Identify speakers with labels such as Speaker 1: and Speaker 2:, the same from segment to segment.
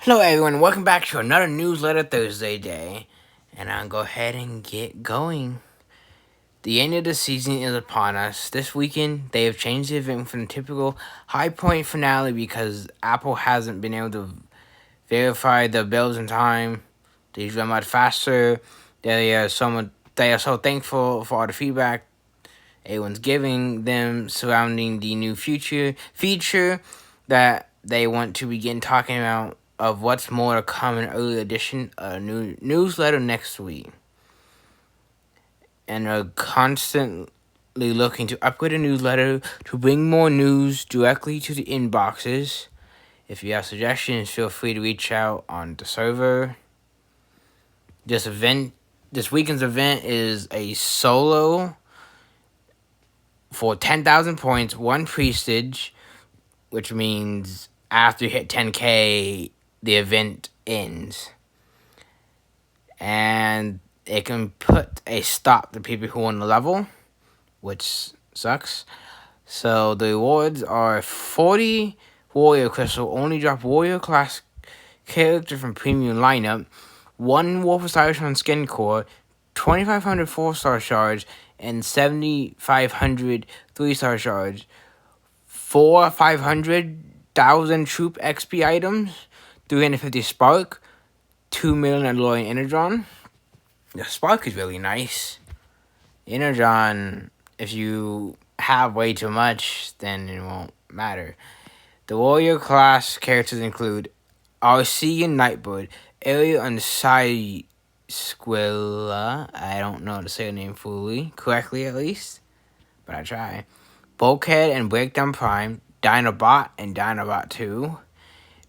Speaker 1: Hello everyone, welcome back to another Newsletter Thursday day. And I'll go ahead and get going. The end of the season is upon us. This weekend, they have changed the event from the typical high point finale because Apple hasn't been able to verify the bills in time. These run much faster. They are so thankful for all the feedback everyone's giving them surrounding the new feature that they want to begin talking about of what's more to come in early edition a new newsletter next week, and are constantly looking to upgrade a newsletter to bring more news directly to the inboxes. If you have suggestions, feel free to reach out on the server. This weekend's event is a solo for 10,000 points, one prestige, which means after you hit 10K, the event ends. And it can put a stop to people who want to level, which sucks. So the rewards are 40 Warrior Crystal, only drop Warrior class character from premium lineup, 1 Wolf Osiris Skin Core, 2,500 4-star shards, and 7,500 3-star shards, 500,000 troop XP items, 350 spark, 2 million alloy energon. The spark is really nice. Energon, if you have way too much, then it won't matter. The warrior class characters include RC and Nightbird, Area and Squilla. I don't know how to say her name correctly at least, but I try. Bulkhead and Breakdown Prime, Dinobot and Dinobot 2,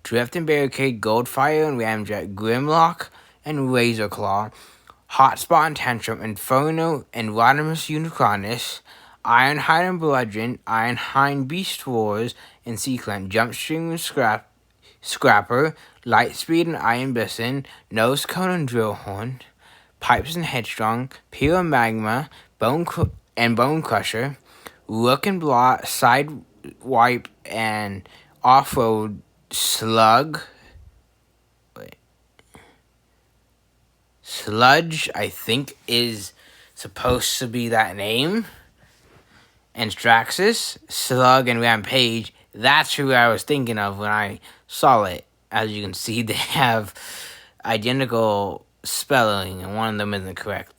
Speaker 1: Drift and Barricade, Goldfire and Ramjet, Grimlock and Razorclaw, Hotspot and Tantrum, Inferno and Rodimus Unicronus, Ironhide and Bludgeon, Ironhide Beast Wars and Sequent, Jumpstream and Scrapper, Lightspeed and Iron Bison, Nose Cone and Drillhorn, Pipes and Headstrong, Pure Magma, Bone Crusher, Rook and Blot, Sidewipe and Off-Road Sludge, I think, is supposed to be that name. And Straxus, Slug, and Rampage. That's who I was thinking of when I saw it. As you can see, they have identical spelling, and one of them isn't correct.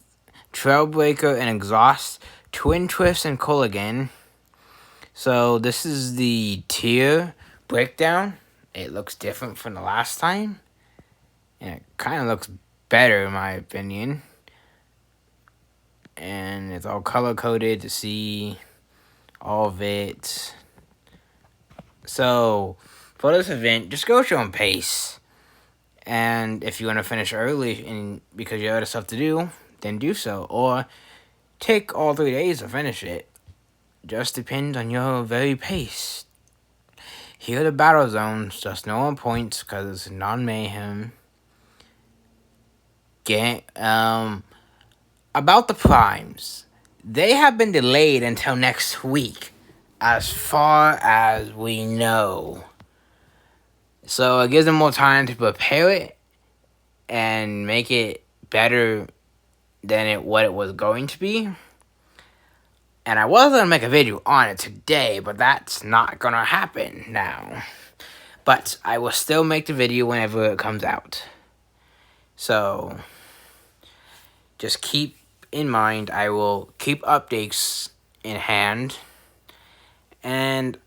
Speaker 1: Trailbreaker and Exhaust, Twin Twist and Culligan. So this is the tier breakdown. It looks different from the last time, and it kind of looks better in my opinion. And it's all color-coded to see all of it. So for this event, just go at your own pace. And if you want to finish early and because you have other stuff to do, then do so. Or take all 3 days to finish it. Just depends on your very pace. Here are the battle zones, just no one points because it's non-mayhem. About the primes, they have been delayed until next week, as far as we know. So it gives them more time to prepare it and make it better than what it was going to be. And I was going to make a video on it today, but that's not going to happen now. But I will still make the video whenever it comes out. So just keep in mind, I will keep updates in hand. And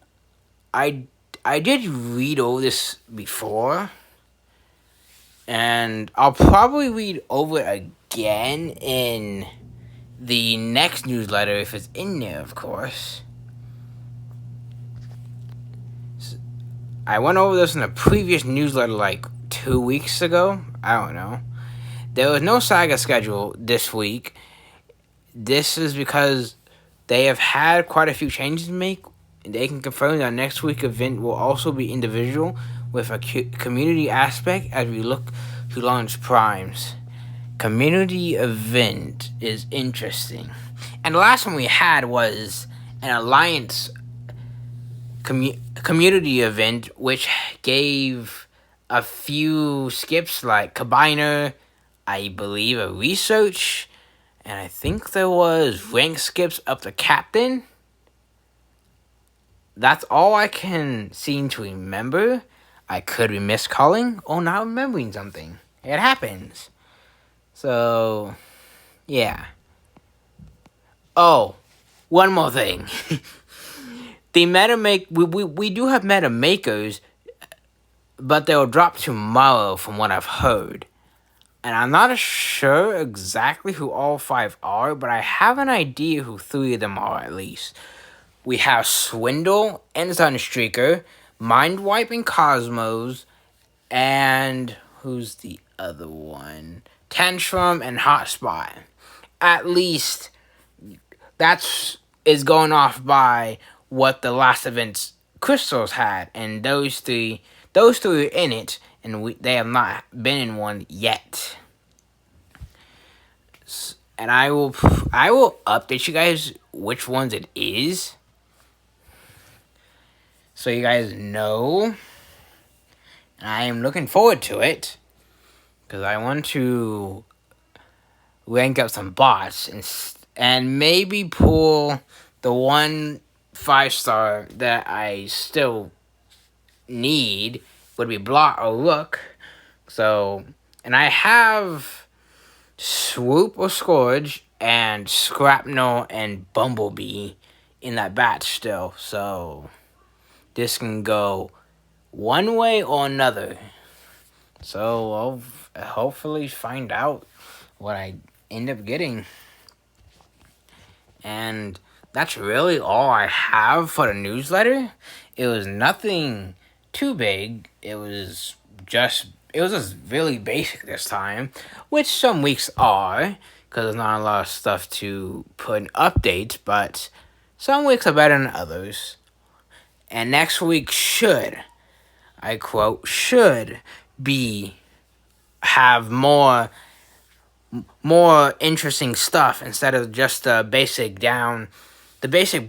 Speaker 1: I did read over this before, and I'll probably read over it again in the next newsletter if it's in there, of course. I went over this in a previous newsletter like 2 weeks ago. I don't know. There was no saga schedule this week. This is because they have had quite a few changes to make. They can confirm that next week's event will also be individual with a community aspect as we look to launch primes. Community event is interesting. And the last one we had was an alliance community event, which gave a few skips like Combiner, I believe a research, and I think there was rank skips up to captain. That's all I can seem to remember. I could be miscalling or not remembering something. It happens. So, yeah. Oh, one more thing. The we do have meta makers, but they'll drop tomorrow from what I've heard. And I'm not sure exactly who all 5 are, but I have an idea who 3 of them are at least. We have Swindle and Sunstreaker, Mindwipe and Cosmos, and who's the other one? Tantrum and Hotspot. At least that's is going off by what the last event's crystals had, and those three are in it, and they have not been in one yet. And I will update you guys which ones it is, so you guys know. I am looking forward to it because I want to rank up some bots and maybe pull the one 5-star that I still need, would be Blot or Rook. So, and I have Swoop or Scourge and Scrapnel and Bumblebee in that batch still. So, this can go one way or another. So, I'll hopefully find out what I end up getting. And that's really all I have for the newsletter. It was nothing too big. It was just really basic this time, which some weeks are, because there's not a lot of stuff to put in updates, but some weeks are better than others. And next week should, I quote, should have more interesting stuff instead of just the basic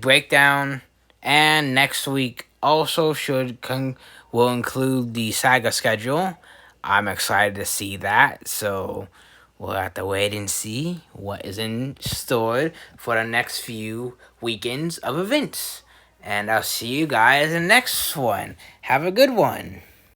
Speaker 1: breakdown. And next week also will include the saga schedule. I'm excited to see that, so we'll have to wait and see what is in store for the next few weekends of events. And I'll see you guys in the next one. Have a good one.